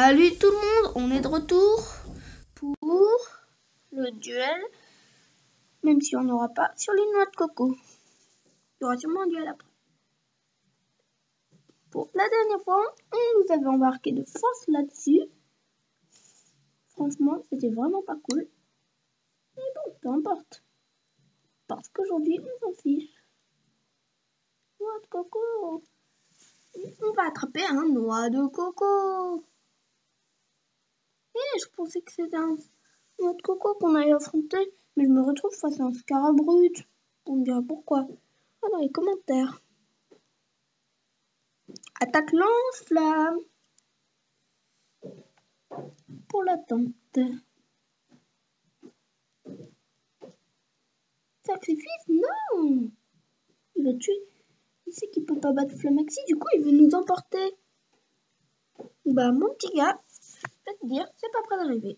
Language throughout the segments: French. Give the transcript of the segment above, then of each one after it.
Salut tout le monde, on est de retour pour le duel, même si on n'aura pas sur les noix de coco. Il y aura sûrement un duel après. Pour la dernière fois, on nous avait embarqué de force là-dessus. Franchement, c'était vraiment pas cool. Mais bon, peu importe. Parce qu'aujourd'hui, on s'en fiche. Noix de coco. On va attraper un noix de coco. Et je pensais que c'était un noix de coco qu'on allait affronter, mais je me retrouve face à un Scarabrut. On me dira pourquoi. Ah, dans les commentaires. Attaque lance-flamme. Pour l'attente. Sacrifice? Non! Il va tuer. Il sait qu'il peut pas battre Flamaxi, du coup il veut nous emporter. Bah mon petit gars, je vais te dire, c'est pas près d'arriver.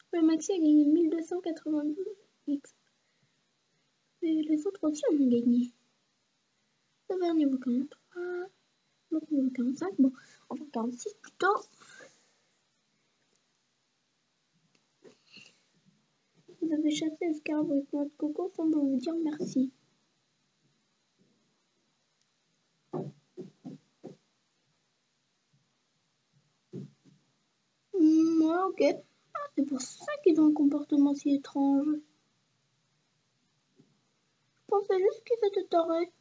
Flamaxi a gagné 1292 X. Et les autres aussi en ont gagné. Le vert niveau 43, l'autre niveau 45, bon, enfin 46 plutôt. Vous avez chassé le scarab avec noix de coco sans vous dire merci. Ouais, ok. Ah, c'est pour ça qu'ils ont un comportement si étrange. Je pensais juste qu'ils étaient tarés.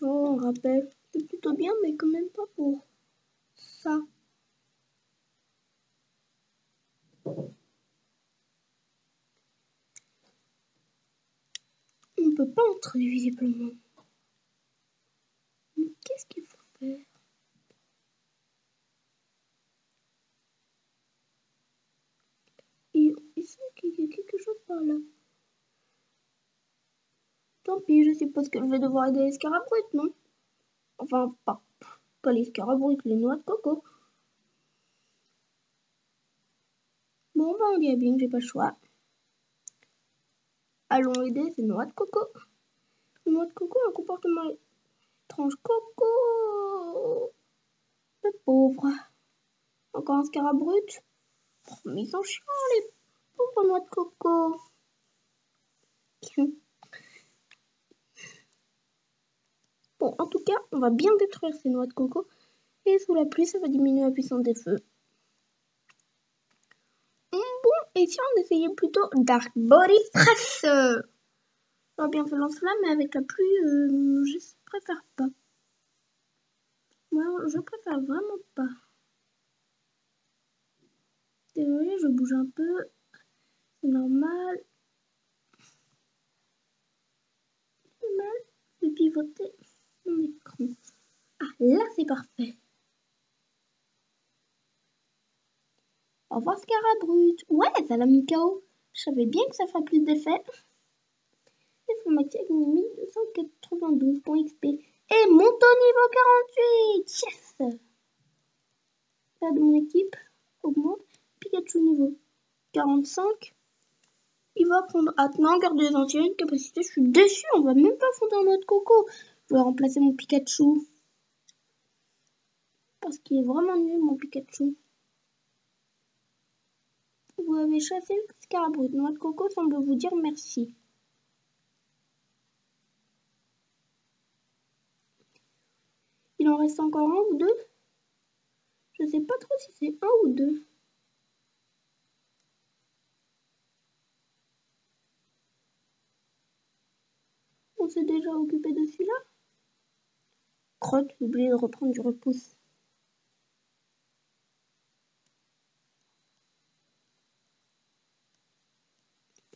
Oh, on rappelle. C'est plutôt bien, mais quand même pas pour ça. On peut pas entrer visiblement. Mais qu'est-ce qu'il faut faire? Il semble qu'il y a quelque chose par là. Tant pis, je suppose que je vais devoir aider les Scarabrutes, non? Enfin, pas les Scarabrutes, les noix de coco. Bon, bah on dirait bien que j'ai pas le choix. Allons aider ces noix de coco. Les noix de coco ont un comportement étrange. Coco! Le pauvre. Encore un Scarabrut. Oh, mais ils sont chiants, les pauvres noix de coco. Bon, en tout cas, on va bien détruire ces noix de coco. Et sous la pluie, ça va diminuer la puissance des feux. Bon, et si on essayait plutôt Dark Body Press? J'aurais bien fait lance-flamme, mais avec la pluie, je préfère pas. Moi, je préfère vraiment pas. Désolée, je bouge un peu. C'est normal. C'est mal de pivoter mon écran. Ah, là, c'est parfait. Au revoir, Scarabrut. Ouais, ça l'a mis KO. Je savais bien que ça ferait plus d'effet. Et Flamaxi a gagné 1292 points XP. Et monte au niveau 48. Yes! Là de mon équipe augmente. Pikachu niveau 45. Il va prendre Atman, garde des anciennes capacités. Je suis déçue, on va même pas fonder un autre coco. Je vais remplacer mon Pikachu. Parce qu'il est vraiment nul, mon Pikachu. Vous avez chassé le Scarabrut. Noix de coco semble vous dire merci. Il en reste encore un ou deux? Je sais pas trop si c'est un ou deux. On s'est déjà occupé de celui-là? Crotte, j'ai oublié de reprendre du repousse.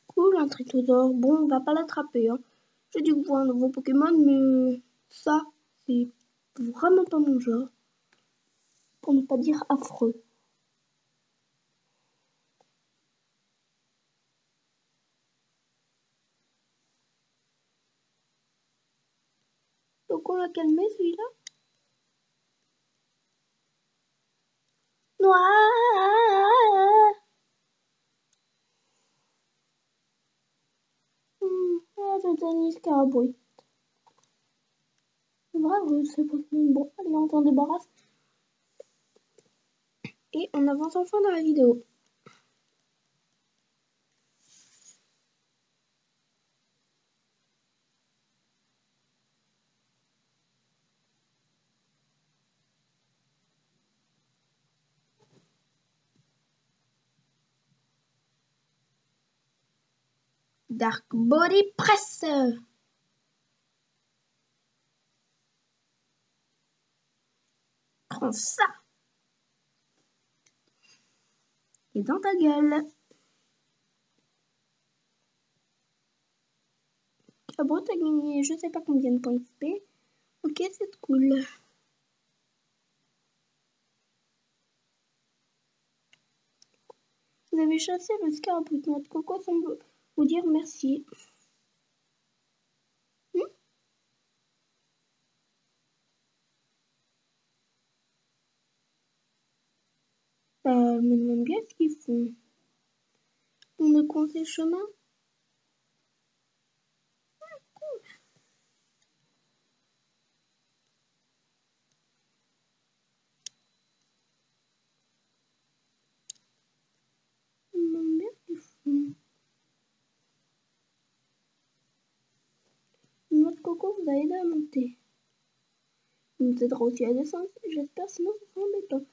Cool, un Tritosaure. Bon, on va pas l'attraper. Hein. J'ai dû voir un nouveau Pokémon, mais ça, c'est vraiment pas mon genre. Pour ne pas dire affreux. Donc on l'a calmé celui-là. Noir. montagne Scarabouille. Bravo, c'est pas bon. Allez, on s'en débarrasse. Et on avance enfin dans la vidéo. Dark Body Press. Prends ça. Et dans ta gueule. Ah bon, t'as gagné je sais pas combien de points XP. Ok, c'est cool. Vous avez chassé le scarabée. Notre coco semble vous dire merci. Je me demande bien ce qu'ils font. On est coincé le chemin. Je me demande bien ce qu'ils font. Notre coco vous a aidé à monter. Il nous aidera aussi à descendre, j'espère, sinon ce sera embêtant.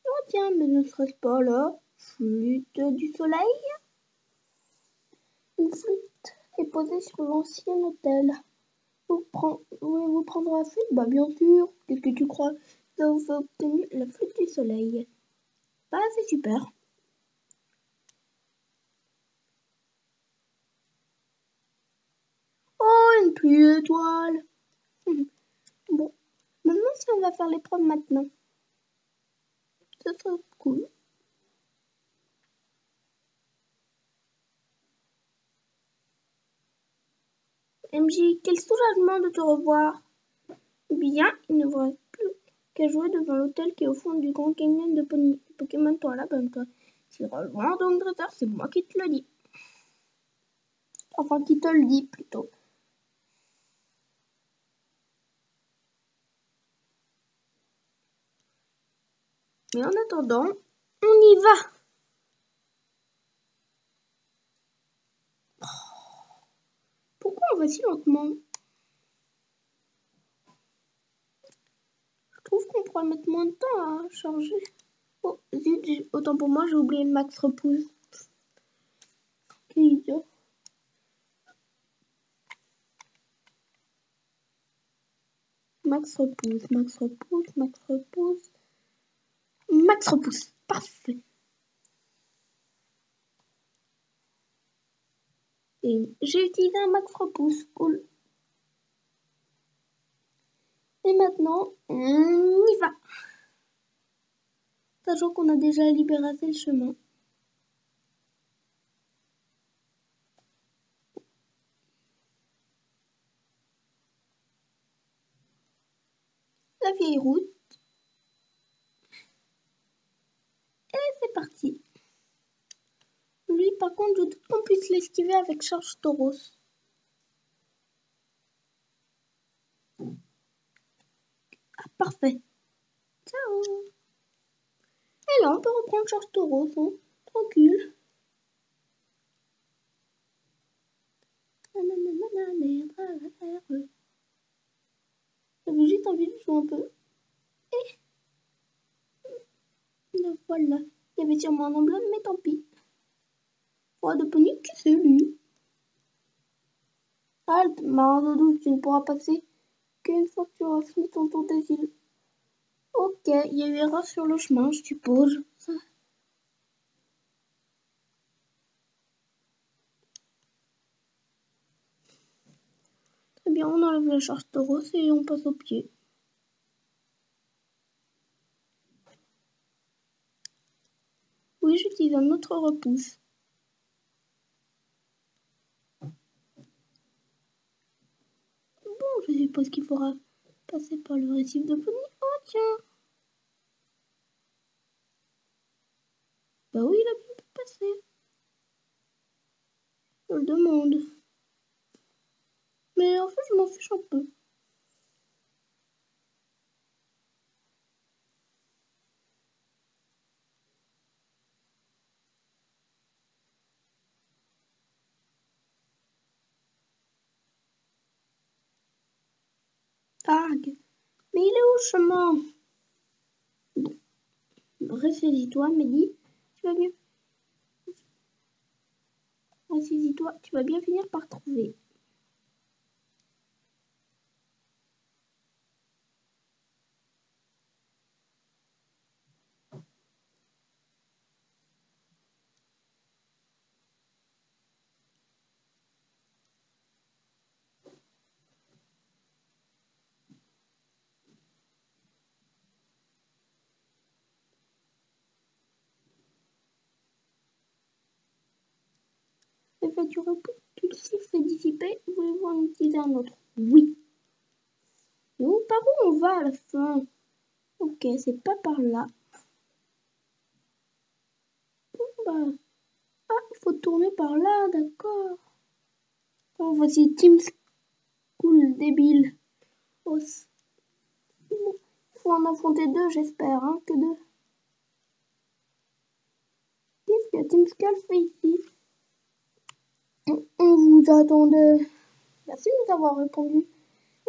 Oh tiens, mais ne serait-ce pas la flûte du soleil? Une flûte est posée sur l'ancien hôtel. Voulez-vous prendre la flûte? Bah bien sûr. Qu'est-ce que tu crois? Ça vous fait obtenir la flûte du soleil. Bah c'est super. Oh, une pluie d'étoiles. Bon, maintenant si on va faire l'épreuve maintenant. Ça serait cool. MJ, quel soulagement de te revoir. Bien, il ne vous reste plus qu'à jouer devant l'hôtel qui est au fond du Grand Canyon de Pokémon pour la bonne toi. Tu rejoins donc Dresseur, c'est moi qui te le dis. Enfin, qui te le dis plutôt. Mais en attendant, on y va. Pourquoi on va si lentement? Je trouve qu'on pourrait mettre moins de temps à charger. Oh, zut, autant pour moi, j'ai oublié le max repousse. Quel idiot. Max repousse, max repousse, max repousse. Max repousse, parfait. Et j'ai utilisé un max repousse, cool. Et maintenant, on y va. Sachant qu'on a déjà libéré le chemin. La vieille route. Et c'est parti. Lui, par contre, je doute qu'on puisse l'esquiver avec Charge Tauros. Ah, parfait. Ciao. Et là, on peut reprendre Charge Tauros, hein. Tranquille. J'avais juste envie de jouer un peu. Et voilà. Il y avait sûrement un emblème, mais tant pis. Roi de panique, qui c'est lui? Halte, marin de douce, tu ne pourras passer qu'une fois que tu auras fini ton tour d'asile. Ok, il y a eu erreur sur le chemin, je suppose. Très bien, on enlève la charge Tauros et on passe au pied. Oui, j'utilise un autre repousse. Bon, je suppose qu'il faudra passer par le récif de Pony. Oh tiens. Bah oui, il a pu passer. Je le demande. triche un peu. Arg. Mais il est où le chemin? Ressaisis-toi, Mehdi. Tu vas bien. Ressaisis-toi, tu vas bien finir par trouver. L'effet du repulsif est dissipé. Voulez-vous en utiliser un autre? Oui. Et où, par où on va à la fin? Ok, c'est pas par là. Bah. Ah, il faut tourner par là, d'accord. Oh, voici Team School débile. Oh, faut en affronter deux, j'espère, hein, que deux. Qu'est-ce que Team Skull fait ici? On vous attendait. Merci de nous avoir répondu.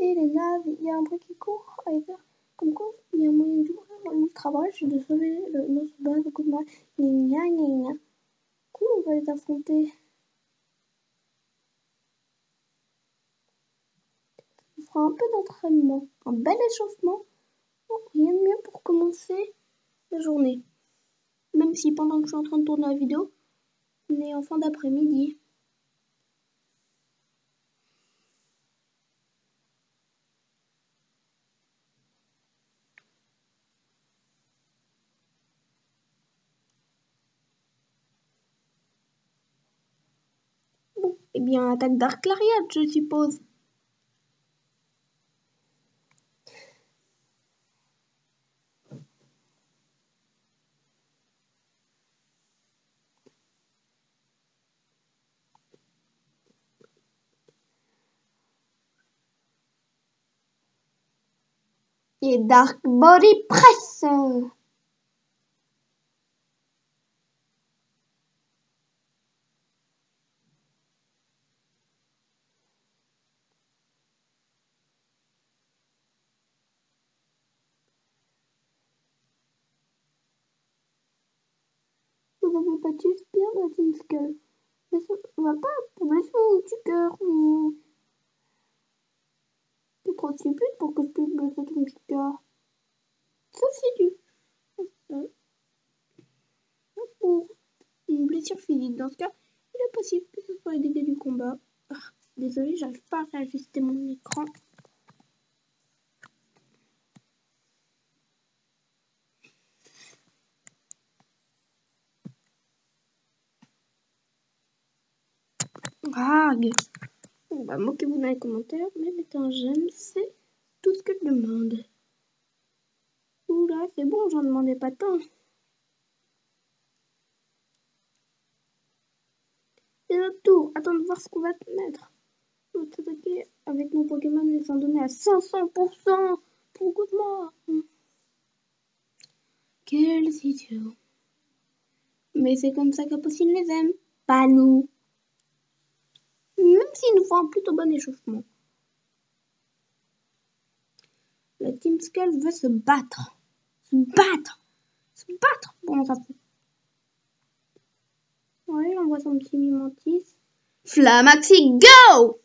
Et les naves, il y a un bruit qui court avec ça. Comme quoi, il y a un moyen d'ouvrir l'ultra brèche et de sauver notre base au coup de main. Gna gna gna. Cool, on va les affronter. On fera un peu d'entraînement. Un bel échauffement. Oh, rien de mieux pour commencer la journée. Même si pendant que je suis en train de tourner la vidéo, on est en fin d'après-midi. Bon, eh bien, attaque Dark Lariat, je suppose. Et Dark Body Press. Vous avez battu Spear de Team Skull. Mais ça va pas blesser mon petit cœur. T'es trop stupide pour que je puisse blesser ton petit cœur. Sauf si tu... Pour une blessure physique. Dans ce cas, il est possible que ce soit les dégâts du combat. Ah, désolée, j'arrive pas à réajuster mon écran. Ah, bah, moquez-vous dans les commentaires, mais mettez un j'aime, c'est tout ce que je demande. Oula, c'est bon, j'en demandais pas tant. C'est notre tour, attends de voir ce qu'on va te mettre. On va t'attaquer avec nos Pokémon les en donner à 500% pour coup de mort. Quel idiot. Mais c'est comme ça qu'Apocine les aime, pas nous. Même s'il nous faut un plutôt bon échauffement. La Team Skull veut se battre. Se battre. Se battre. Bon, ça fait. Ouais, il envoie son petit Mimantis. Flamaxi, go!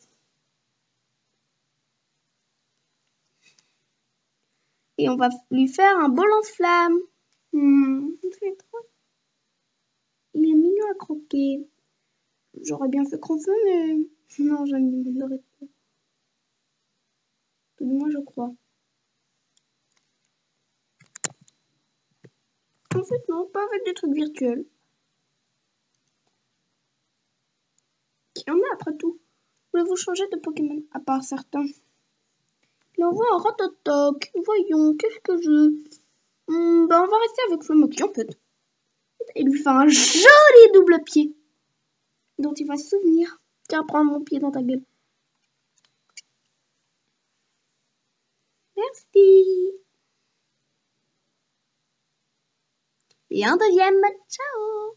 Et on va lui faire un beau lance-flamme. C'est trop... Il est mignon à croquer. J'aurais bien fait Crofeu, mais... Non, j'aime bien le reste. Tout du moins, je crois. En fait, non, pas avec des trucs virtuels. Il y en a après tout. Voulez-vous changer de Pokémon? À part certains. Il envoie un Ratotoc. Voyons, qu'est-ce que je... on va rester avec Flamoki, en fait. Et lui faire un joli double pied. Dont il va se souvenir. Tiens, prends mon pied dans ta gueule. Merci. Et un deuxième. Ciao.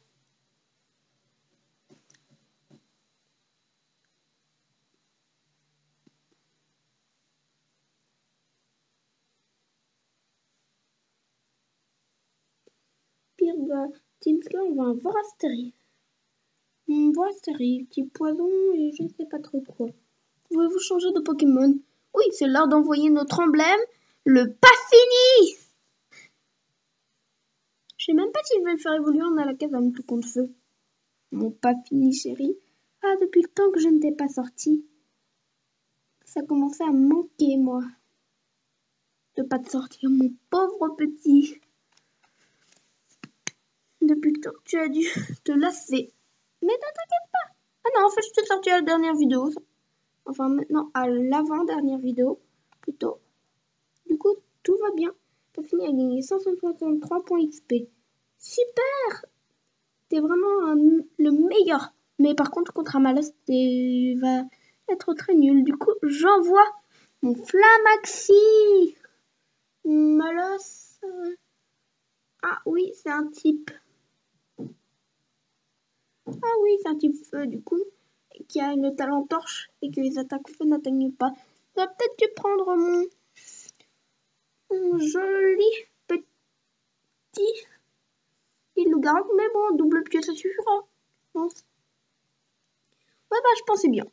Pire, Team Sky, on va voir Astérie. On voit Astérie, petit poison et je ne sais pas trop quoi. Pouvez-vous changer de Pokémon? Oui, c'est l'heure d'envoyer notre emblème, le pas fini. Je sais même pas si je vais le faire évoluer en Alakazam tout compte feu. Mon pas fini, chérie. Ah, depuis le temps que je ne t'ai pas sorti. Ça commençait à me manquer, moi. De pas te sortir, mon pauvre petit. Depuis le temps que tu as dû te lasser. Mais ne t'inquiète pas. Ah non, en fait, je t'ai sorti à la dernière vidéo. Enfin, maintenant, à l'avant-dernière vidéo, plutôt. Du coup, tout va bien. T'as fini à gagner 163 points XP. Super! T'es vraiment le meilleur. Mais par contre, contre Amalos, tu vas être très nul. Du coup, j'envoie mon Flamaxi. Malos. Ah oui, c'est un type. Ah oui, c'est un type feu, du coup, qui a une talent torche et que les attaques feu n'atteignent pas. Ça va peut-être dû prendre mon joli petit loup-garou, mais bon, double pied, ça suffira. Ouais, bah, je pensais bien.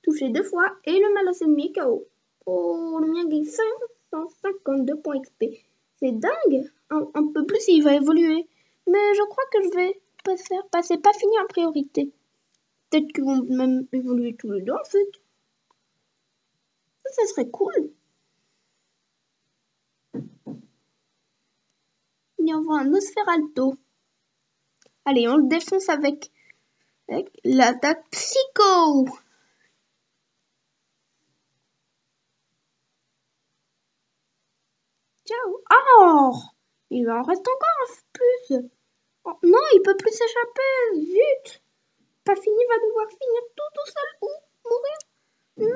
Touché 2 fois et le Malos ennemi KO. Oh, le mien gagne 552 points XP. C'est dingue. Un peu plus, il va évoluer. Mais je crois que je vais passer pas fini en priorité. Peut-être qu'ils vont même évoluer tous les deux, en fait. Ça serait cool. Il envoie un Nosferalto. Allez, on le défonce avec l'attaque Psycho. Ciao. Oh, il en reste encore un plus. Oh, non, il peut plus s'échapper. Zut. Pas fini va devoir finir tout seul ou mourir. Non,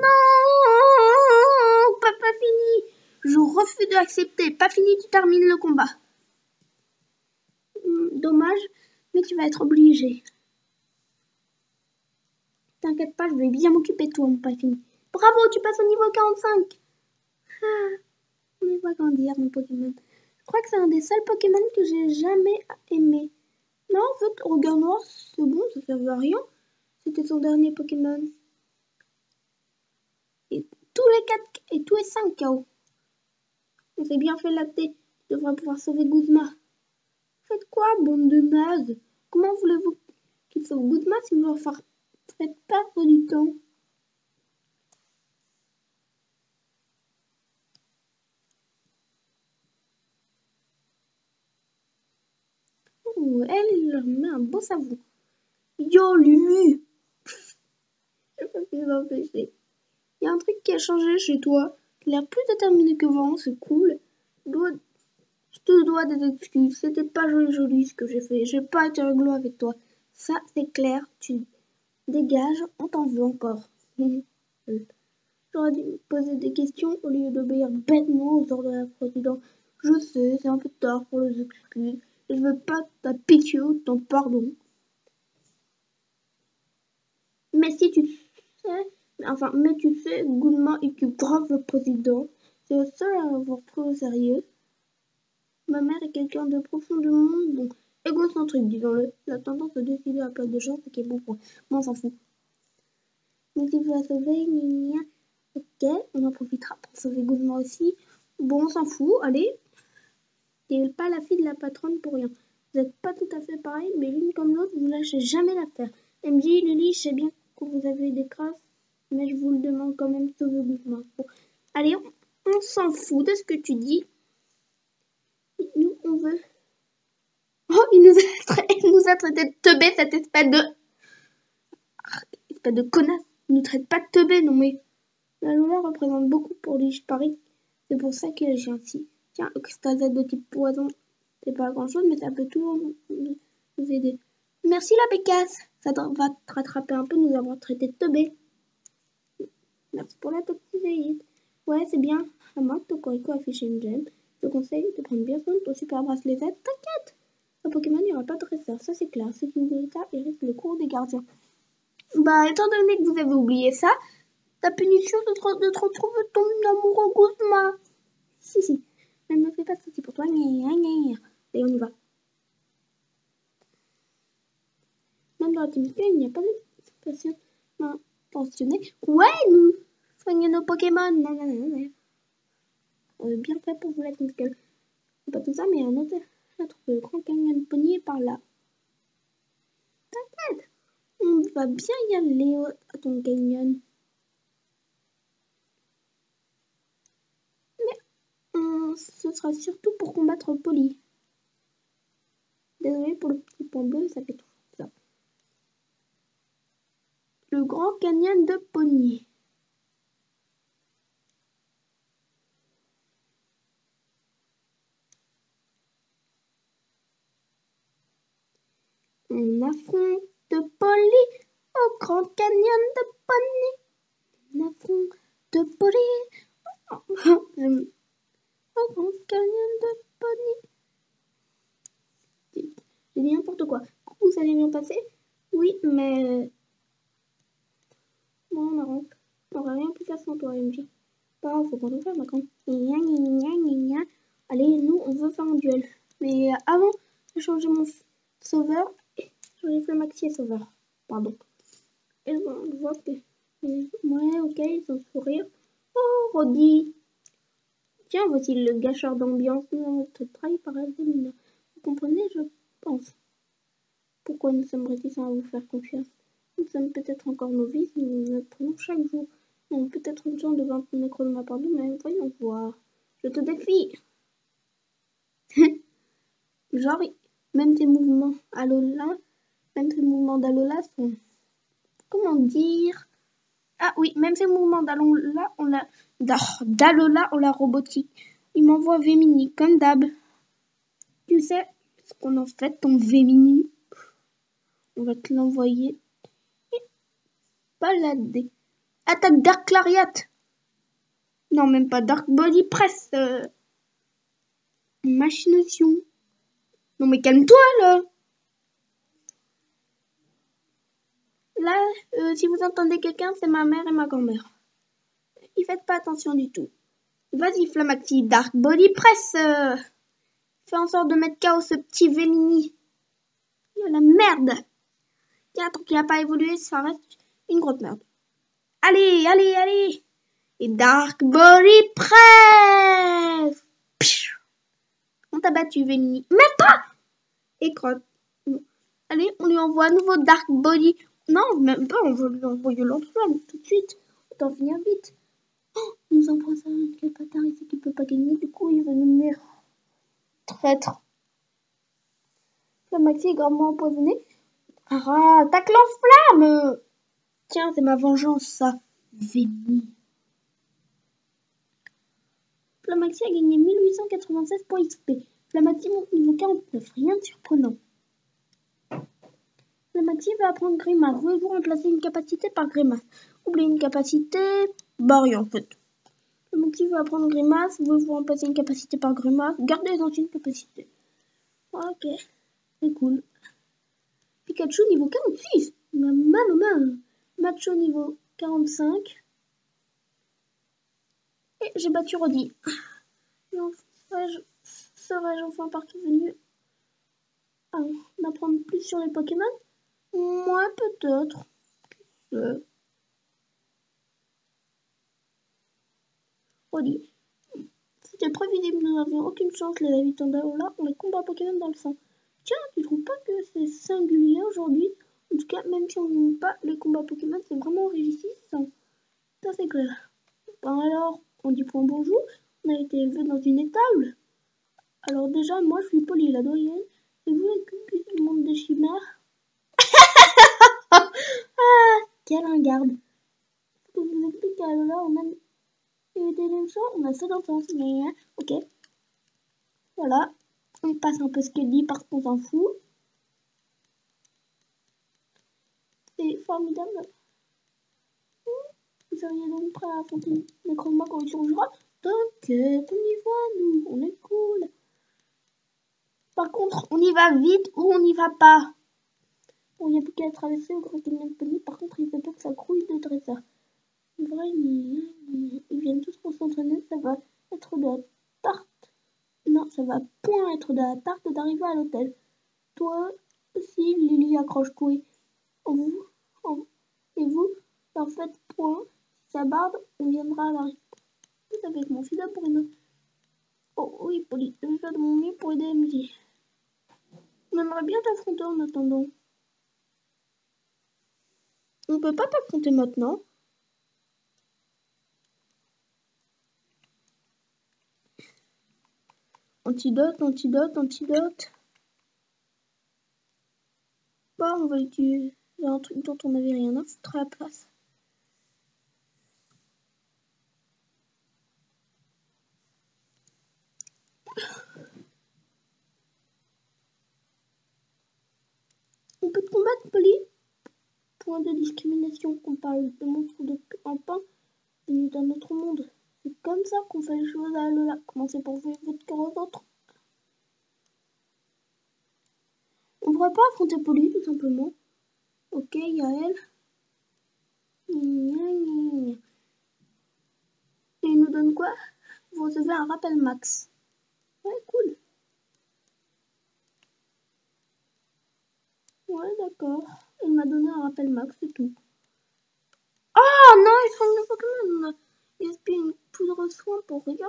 pas fini. Je refuse d'accepter. Pas fini, tu termines le combat. Dommage, mais tu vas être obligé. T'inquiète pas, je vais bien m'occuper de toi, mon pas fini. Bravo, tu passes au niveau 45. Ah, on va grandir, mon Pokémon. Je crois que c'est un des seuls Pokémon que j'ai jamais aimé. Non, en fait, Regard Noir, c'est bon, ça servait à rien. C'était son dernier Pokémon. Et tous les 4 et tous les 5 KO. On s'est bien fait latter. Tu devrais pouvoir sauver Guzma. Faites quoi, bande de nazes? Comment voulez-vous qu'il sauve Guzma si vous leur faites perdre du temps? Oh, elle leur met un beau savon. Yo, Lulu! Je peux plus m'empêcher. Il y a un truc qui a changé chez toi. Tu as l'air plus déterminé que avant, c'est cool. Je te dois des excuses. C'était pas joli ce que j'ai fait. J'ai pas été rigolo avec toi. Ça, c'est clair. Tu dégages, on t'en veut encore. J'aurais dû me poser des questions au lieu d'obéir bêtement aux ordres de la présidente. Je sais, c'est un peu tard pour les excuses. Je veux pas ta pitié ou ton pardon. Mais si tu sais, mais tu sais, Goulma équipe grave le président. C'est le seul à avoir pris au sérieux. Ma mère est quelqu'un de profondément bon, égocentrique, disons-le. La tendance à décider à la place de gens, c'est qui est bon pour moi, on s'en fout. Mais il va sauver, gna. Ok, on en profitera pour sauver Goulma aussi. Bon, on s'en fout, allez. T'es pas la fille de la patronne pour rien. Vous êtes pas tout à fait pareil, mais l'une comme l'autre, vous lâchez jamais l'affaire. MJ, Lily, je sais bien que vous avez des crasses, mais je vous le demande quand même, sauvez Guzma. Bon. Allez, on s'en fout de ce que tu dis. Nous, on veut... Oh, il nous a traité de teubé, cette espèce de connasse. Il nous traite pas de teubé, non mais... La Lola représente beaucoup pour lui, je parie. C'est pour ça qu'il agit ainsi. Tiens, extasade de type poison. C'est pas grand chose, mais ça peut toujours nous aider. Merci la Pécasse. Ça va te rattraper un peu de nous avoir traité de teubé. Merci pour la toxicité. Ouais, c'est bien. À moins que Cocorico affiche une gemme, je te conseille de prendre bien soin de ton super bracelet Z. T'inquiète! Un Pokémon, il n'y aura pas de dresseur, ça c'est clair. C'est une vérité et risque le cours des gardiens. Bah, étant donné que vous avez oublié ça, ta punition, c'est de te retrouver ton amoureux Guzma. Si. Mais ne me fais pas de soucis pour toi. Allez, on y va. Même dans la Team Sky, il n'y a pas de situation intentionnée. Ouais, nous soignons nos Pokémon. Bien fait pour vous la Team Sky. C'est pas tout ça, mais un autre le Grand Canyon Pony par là. T'inquiète, on va bien y aller à ton canyon. Mais ce sera surtout pour combattre Polly. Désolé pour le petit point bleu, ça fait tout ça. Le Grand Canyon de Pony. On affronte Polly au Grand Canyon de Pony. On affronte Polly au Grand Canyon de Pony. J'ai dit n'importe quoi. Vous allez bien passer? Oui, mais... Bon, on n'aurait rien pu faire sans toi, MJ. Bah, faut qu'on le fasse maintenant. Allez, nous, on veut faire un duel. Mais avant de changer mon sauveur, changer Flamaxi et sauveur. Pardon. Et on voit que... Ouais, ok, ils ont sourire. Oh, Roddy. Tiens, voici le gâcheur d'ambiance. Nous avons été trahis par Alvina. Vous comprenez, je pense. Pourquoi nous sommes réticents à vous faire confiance? Nous sommes peut-être encore novices, nous apprenons chaque jour. Nous avons peut-être une chance de vaincre le nécro de ma part nous-mêmes. Voyons voir. Je te défie. Genre, même tes mouvements d'Alola sont... Comment dire? Ah oui, même ces mouvements d'Alola ont la robotique. Il m'envoie Vemini, comme d'hab. Tu sais ce qu'on en fait, ton Vemini? On va te l'envoyer. Balader. Attaque Dark Lariat. Non, même pas Dark Body Press. Machination. Non, mais calme-toi, là. Là, si vous entendez quelqu'un, c'est ma mère et ma grand-mère. Y faites pas attention du tout. Vas-y, Flamaxi, Dark Body Press. Fais en sorte de mettre KO ce petit Vemini. Oh, la merde. Tiens, tant qu'il n'a pas évolué, ça reste une grosse merde. Allez. Et Dark Body Press. Pfiou. On t'a battu, Vemini. Même pas. Et crotte. Allez, on lui envoie à nouveau Dark Body. Non, même pas, on va lui envoyer l'Antoine tout de suite. Autant finir vite. Oh, il nous empoisonne. Quel bâtard, il sait qu'il peut pas gagner. Du coup, il va nous mettre traître. Flamaxi est grandement empoisonné. Ah, attaque l'enflamme. Tiens, c'est ma vengeance, ça. Véni. Flamaxi a gagné 1896 points XP. Flamaxi monte niveau 49. Rien de surprenant. Flamaxi va apprendre Grimace. Voulez-vous remplacer une capacité par Grimace? Oubliez une capacité, bah rien en fait. Flamaxi va apprendre Grimace. Voulez-vous remplacer une capacité par Grimace? Gardez les anciennes capacités. Ok, c'est cool. Pikachu niveau 46. Maman. Macho niveau 45. Et j'ai battu Roddy. Serais-je enfin parvenu à en apprendre plus sur les Pokémon? Moi, peut-être. Roddy. C'était prévisible, nous n'avions aucune chance, les habitants d'Alola ont les combats Pokémon dans le sang. Tiens, tu trouves pas que c'est singulier aujourd'hui? En tout cas, même si on n'aime pas les combats Pokémon, c'est vraiment enrichissant. Ça, c'est clair. Ben alors, on dit point bonjour, on a été élevé dans une étable. Alors déjà, moi, je suis Polly, la doyenne, et vous, les cupis du monde des chimères. Ah, quelle ringarde. Je vous explique qu'à Alola, on a des leçons, on a ça dans le sens, ok. Voilà, on passe un peu ce qu'elle dit parce qu'on s'en fout. C'est formidable. Vous seriez donc prêt à affronter les combats quand ils surgira? T'inquiète, on y va, nous, on est cool. Par contre, on y va vite ou on n'y va pas. Bon, il n'y a plus qu'à traverser au Grand Canyon de Pony. Par contre, il fait peur que ça grouille de dresseurs. En vrai, ils viennent tous pour s'entraîner. Ça va être de la tarte. Non, ça va point être de la tarte d'arriver à l'hôtel. Toi aussi, Lily, accroche-toi. Et vous, en faites point. Si ça barde, on viendra à l'arrivée. Avec mon fidèle Bruno. Oh oui, Polly, je vais faire de mon mieux pour aider MJ. On aimerait bien t'affronter en attendant. On peut pas t'affronter maintenant. Antidote, antidote, antidote. Bah, on va utiliser un truc dont on n'avait rien à foutre à la place. On peut te combattre, Polly? Point de discrimination. On parle de monstres en pain venus d'un autre monde. C'est comme ça qu'on fait les choses à Lola. Commencez pour jouer votre cœur aux autres. On pourrait pas affronter Polly, tout simplement. Ok, Yael. Et il nous donne quoi? Vous recevez un rappel max. Ouais, cool. Ouais, d'accord. Il m'a donné un rappel max, c'est tout. Oh non, ils sont de Pokémon. Il gaspille une poudre soin pour rien.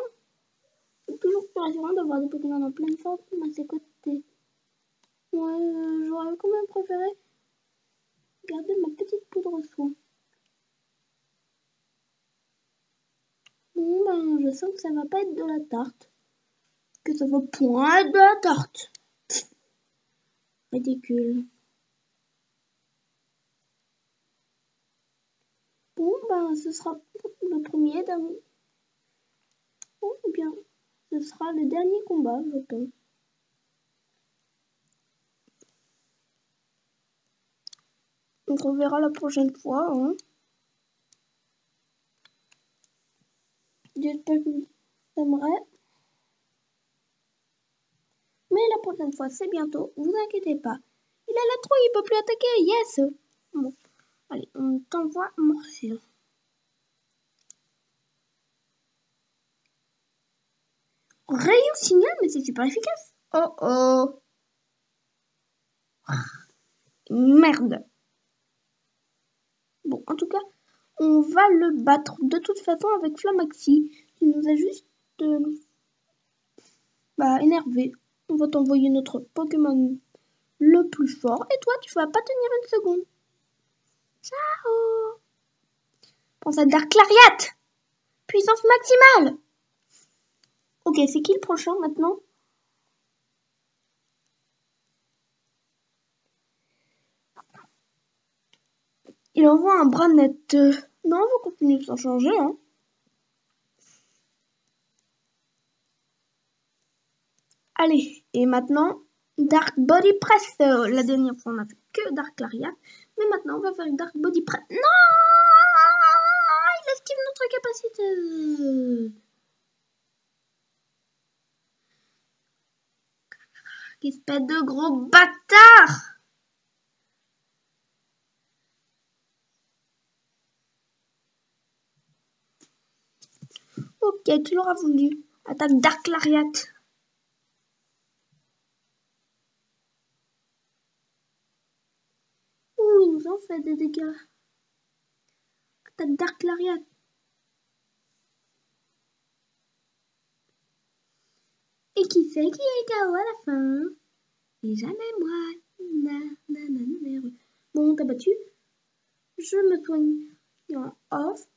C'est toujours plus rassurant d'avoir des Pokémon en pleine forme à ses côtés. Ouais, j'aurais quand même préféré garder ma petite poudre soin. Bon, ben, je sens que ça va pas être de la tarte. Que ça va point être de la tarte. Ridicule. Bon, ben, ce sera le premier dernier. Bon, ou bien, ce sera le dernier combat, je pense. On se reverra la prochaine fois, hein. J'espère que vous aimerez. Mais la prochaine fois, c'est bientôt. Vous inquiétez pas. Il a la trouille, il peut plus attaquer. Yes. Bon, allez, on t'envoie morsure. Rayon signal, mais c'est super efficace. Oh oh. Merde. Bon, en tout cas, on va le battre de toute façon avec Flamaxi. Il nous a juste énervé. On va t'envoyer notre Pokémon le plus fort. Et toi, tu vas pas tenir une seconde. Ciao. Pense à Dark Lariat. Puissance maximale. Ok, c'est qui le prochain maintenant? Il envoie un bras net. Non, on va continuer sans changer, hein. Allez, et maintenant, Dark Body Press. La dernière fois, on a fait que Dark Lariat. Mais maintenant, on va faire Dark Body Press. Non! Il esquive notre capacité. Espèce de gros bâtard! Ok, tu l'auras voulu. Attaque Dark Lariat. Ouh, il nous en fait des dégâts. Attaque Dark Lariat. Et qui c'est qui est KO à la fin? Et jamais moi. Bon, t'as battu. Je me soigne en off.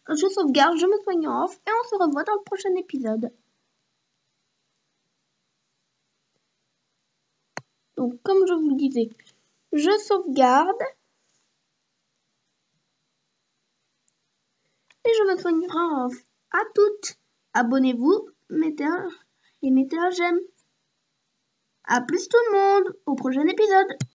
Je sauvegarde, je me soigne en off. Et on se revoit dans le prochain épisode. Donc, comme je vous le disais, je sauvegarde. Et je me soignerai en off. À toutes. Abonnez-vous, mettez un j'aime. À plus tout le monde, au prochain épisode.